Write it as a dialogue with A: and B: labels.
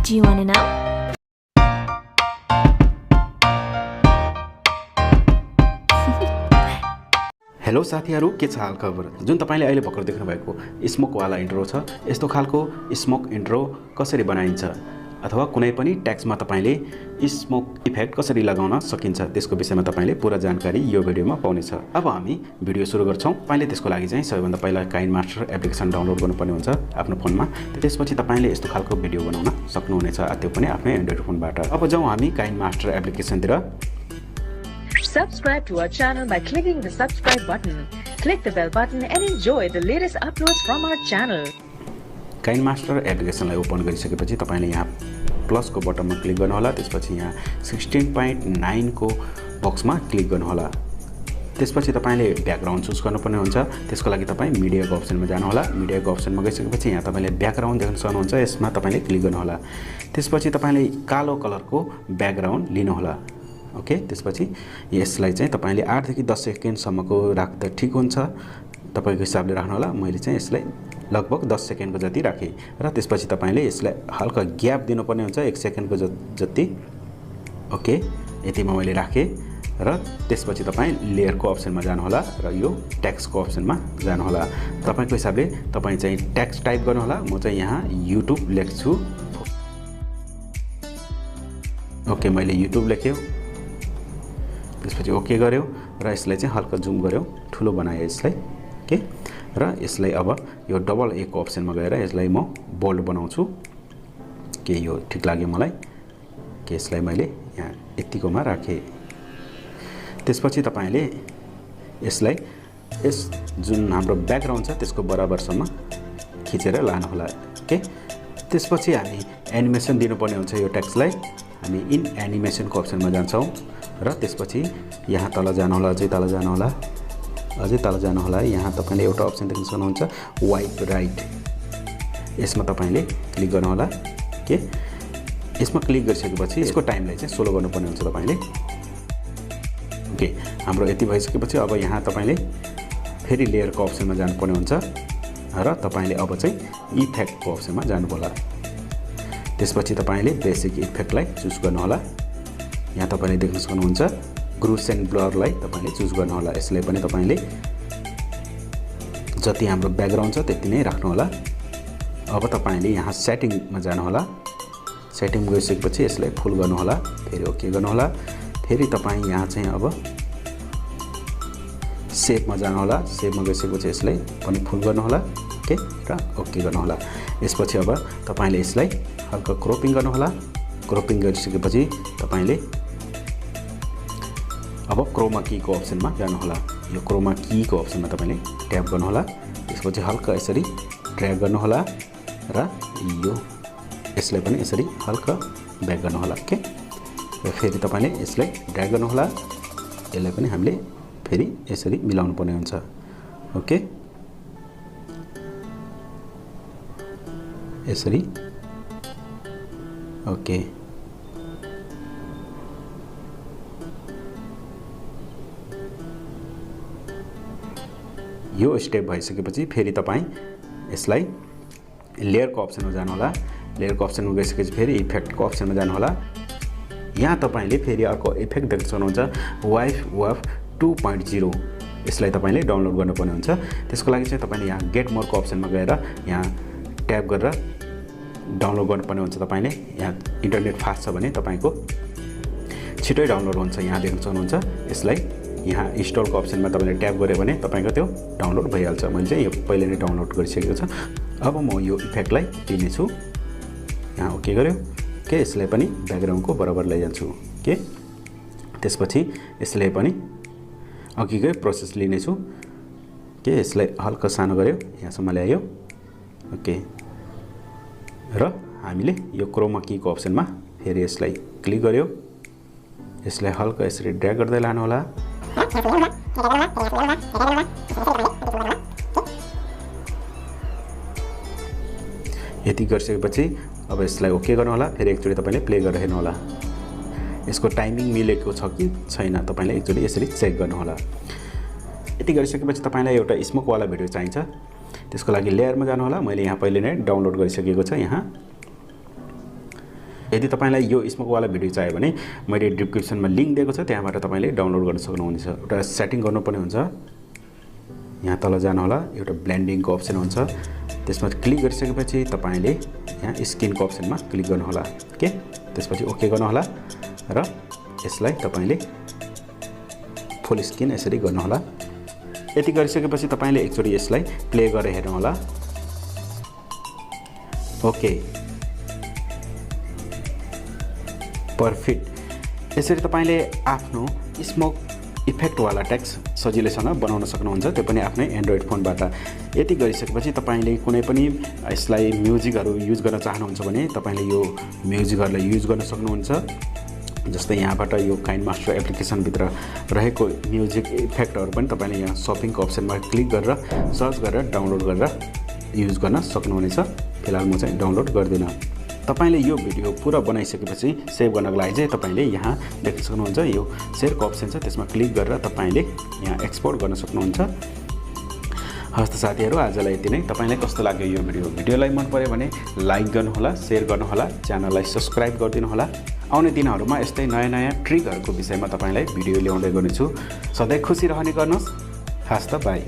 A: Do you want to know?
B: Hello साथीहरु, के छ हाल खबर? जुन तपाईले अहिले भर्खर देख्नु भएको स्मोक वाला इन्ट्रो छ, यस्तो खालको स्मोक इन्ट्रो कसरी बनाइन्छ अथवा कुनै पनि ट्याक्समा तपाईले स्मोक इफेक्ट कसरी लगाउन सकिन्छ त्यसको विषयमा तपाईले पूरा जानकारी यो भिडियोमा पाउनेछ। अब हामी भिडियो सुरु गर्छौं। तपाईले त्यसको लागि चाहिँ सबैभन्दा पहिला काइनमास्टर एप्लिकेसन डाउनलोड गर्नुपर्ने हुन्छ आफ्नो फोनमा। त्यसपछि तपाईले यस्तो खालको भिडियो बनाउन सक्नुहुनेछ, त्यो पनि आफ्नो एन्ड्रोइड फोनबाट। अब जाउँ हामी KineMaster एप्लिकेसनतिर।
C: Subscribe to our channel by clicking the subscribe button. Click the bell button and enjoy the latest uploads from our channel.
B: KineMaster एप्लिकेसनलाई ओपन गरिसकेपछि तपाईले यहाँ प्लसको बटनमा क्लिक गर्नुहोला। त्यसपछि यहाँ 16.9 को बक्समा क्लिक गर्नुहोला। त्यसपछि तपाईले ब्याकग्राउन्ड चुज गर्नुपर्ने हुन्छ। त्यसको लागि तपाई मिडियाको अप्सनमा जानुहोला। मिडियाको अप्सनमा गइसकेपछि यहाँ तपाईले ब्याकग्राउन्ड देख्न सक्नुहुन्छ, यसमा तपाईले क्लिक गर्नुहोला। त्यसपछि तपाईले कालो कलरको ब्याकग्राउन्ड लिनुहोला। ओके, त्यसपछि यसलाई चाहिँ तपाईले 8 देखि 10 सेकेन्डसम्मको राख्दा ठीक हुन्छ। तपाईको हिसाबले राख्नुहोला। मैले चाहिँ यसलाई लगभग 10 सेकेन्डको जति राखे र त्यसपछि तपाईले यसलाई हल्का ग्याप दिनुपर्ने हुन्छ 1 सेकेन्डको जति। ओके, यतिमा मैले राखे र त्यसपछि तपाई लेयरको अप्सनमा जानुहोला र यो टेक्स्टको अप्सनमा जानुहोला। तपाईको हिसाबले तपाई चाहिँ टेक्स्ट टाइप गर्नुहोला। म चाहिँ यहाँ युट्युब लेख्छु। ओके, मैले युट्युब लेख्यो। त्यसपछि ओके गर्यो र यसलाई चाहिँ हल्का जुम गर्यो, ठुलो बनाए यसलाई। ओके, र यसलाई अब यो डबल ए को अप्सनमा गएर यसलाई म बोल्ड बनाउँछु के यो ठीक लाग्यो मलाई। के यसलाई मैले यहाँ यतिकोमा राखे। त्यसपछि तपाईले यसलाई यस जुन हाम्रो ब्याकग्राउन्ड छ त्यसको बराबरसम्म खिचेर लानु होला। ओके, त्यसपछि हामी एनिमेसन दिनुपर्ने हुन्छ। यो टेक्स्टलाई हामी इन एनिमेसनको अप्सनमा जान्छौँ र त्यसपछि यहाँ तल जानुहोला, अझै तल जानुहोला, अझै तल जानुहोला। यहाँ तपाईले एउटा अप्सन देख्न सक्नुहुन्छ, वाइप राइट। यसमा तपाईले क्लिक गर्नुहोला। के यसमा क्लिक गरिसकेपछि यसको टाइमलाई चाहिँ स्लो गर्नुपर्ने हुन्छ तपाईले। ओके, हाम्रो यति भइसकेपछि अब यहाँ तपाईले फेरि लेयरको अप्सनमा जानुपर्ने हुन्छ र तपाईले अब चाहिँ इफेक्टको अप्सनमा जानु होला। त्यसपछि तपाईले बेसिक इफेक्टलाई चुज गर्नुहोला। यहाँ तपाईले देख्न सक्नुहुन्छ ग्रुस एन्ड ब्लरलाई तपाईले चुज गर्नुहोला। यसलाई पनि तपाईले जति हाम्रो ब्याकग्राउन्ड छ त्यति नै राख्नु होला। अब तपाईले यहाँ सेटिङमा जानु होला। सेटिङ गइसकेपछि यसलाई फुल गर्नु होला, फेरि ओके गर्नु होला। फेरि तपाई यहाँ चाहिँ अब शेपमा जानु होला। शेपमा गइसकेपछि यसलाई पनि फुल गर्नु होला। ओके र ओके गर्नु होला। यसपछि अब तपाईले यसलाई हल्का क्रपिङ गर्नु होला। क्रपिङ गरिसकेपछि तपाईले अब क्रोमा की को अप्सनमा जानु होला। यो क्रोमा की को अप्सनमा तपाईले ट्याप गर्नु होला। त्यसपछि हल्का यसरी ड्र्याग गर्नु होला र यो यसलाई पनि यसरी हल्का ब्याक गर्नु होला। ओके, र फेरि तपाईले यसलाई ड्र्याग गर्नु होला। यसलाई पनि हामीले फेरि यसरी मिलाउनु पर्ने हुन्छ। ओके, यसरी। ओके, यो स्टेप भइसकेपछि फेरि तपाई यसलाई लेयरको अप्सनमा जानु होला। लेयरको अप्सनमा गइसकेपछि फेरि इफेक्टको अप्सनमा जानु होला। यहाँ तपाईले फेरि अर्को इफेक्ट देख्न सक्नुहुन्छ, वाइप वाफ 2.0। यसलाई तपाईले डाउनलोड गर्नुपर्ने हुन्छ। त्यसको लागि चाहिँ तपाईले यहाँ गेट मोरको अप्सनमा गएर यहाँ ट्याप गरेर डाउनलोड गर्नुपर्ने हुन्छ। तपाईले यहाँ इन्टरनेट फास्ट छ भने तपाईको छिटै डाउनलोड हुन्छ। यहाँ देख्न सक्नुहुन्छ यसलाई यहाँ इन्स्टलको अप्सनमा तपाईले ट्याप गर्यो भने तपाईको त्यो डाउनलोड भइहाल्छ। मैले चाहिँ यो पहिले नै डाउनलोड गरिसकेको छ। अब म यो इफेक्टलाई लिने छु। यहाँ ओके गर्यो। के यसलाई पनि ब्याकग्राउन्डको बराबर लैजान्छु। के त्यसपछि यसलाई पनि अघिकै प्रोसेस लिने छु। के यसलाई हल्का सानो गर्यो, यहाँसम्म ल्यायो। ओके, र हामीले यो क्रोमा की को अप्सनमा फेरि यसलाई क्लिक गर्यो। यसलाई हल्का यसरी ड्र्याग गर्दै लानु होला। यति गरिसकेपछि अब यसलाई ओके गर्नु होला। फेरि एकचोटि तपाईले प्ले गरेर हेर्नु होला यसको टाइमिङ मिलेको छ कि छैन। तपाईले एकचोटि यसरी चेक गर्नु होला। यति गरिसकेपछि तपाईलाई एउटा स्मोक वाला भिडियो चाहिन्छ। त्यसको लागि लेयरमा जानु होला। मैले यहाँ पहिले नै डाउनलोड गरिसकेको छ। यहाँ यदि तपाईलाई यो स्मोकवाला भिडियो चाहियो भने मैले डिस्क्रिप्सनमा लिंक दिएको छ, त्यहाँबाट तपाईले डाउनलोड गर्न सक्नुहुनेछ। एउटा सेटिङ गर्नुपर्ने हुन्छ, यहाँ तल जानु होला, एउटा ब्लेन्डिङको अप्सन हुन्छ, त्यसमा क्लिक गरिसकेपछि तपाईले यहाँ स्किनको अप्सनमा क्लिक गर्नु होला के, त्यसपछि ओके गर्नु होला र यसलाई तपाईले फुल स्क्रिन यसरी गर्नु होला। यति गरिसकेपछि तपाईले एकचोटी यसलाई प्ले गरेर हेर्नु होला। Okay, perfect. यसरी तपाईले आफ्नो स्मोक इफेक्ट वाला टेक्स्ट सजिलैसँग बनाउन सक्नुहुन्छ, त्यो पनि आफ्नै एन्ड्रोइड फोनबाट। यति गरिसकेपछि तपाईले कुनै पनि यसलाई म्युजिकहरु युज गर्न चाहनुहुन्छ भने तपाईले यो म्युजिकहरुलाई युज गर्न सक्नुहुन्छ। जस्तै यहाँबाट यो काइनमास्टर एप्लिकेसन भित्र रहेको म्युजिक इफेक्टहरु पनि तपाईले यहाँ शपिङको अप्सनमा क्लिक गरेर सर्च गरेर डाउनलोड गरेर युज गर्न सक्नुहुनेछ। फिलहाल म चाहिँ डाउनलोड गर्दिन। तपाईले यो भिडियो पुरा बनाइसकेपछि सेभ गर्नको लागि चाहिँ तपाईले यहाँ देख्न सक्नुहुन्छ, यो शेयरको अप्सन छ, त्यसमा क्लिक गरेर तपाईले यहाँ एक्सपोर्ट गर्न सक्नुहुन्छ। हस्त साथीहरु, आजलाई यति नै। तपाईलाई कस्तो लाग्यो यो भिडियो? भिडियोलाई मन पर्यो भने लाइक गर्नुहोला, शेयर गर्नुहोला, च्यानललाई सब्स्क्राइब गरिदिनु होला। आउने दिनहरुमा यस्तै नयाँ ट्रिकहरुको विषयमा तपाईलाई भिडियो ल्याउँदै गर्नेछु। सधैँ खुसी रहने गर्नुहोस्। हस्त बाई।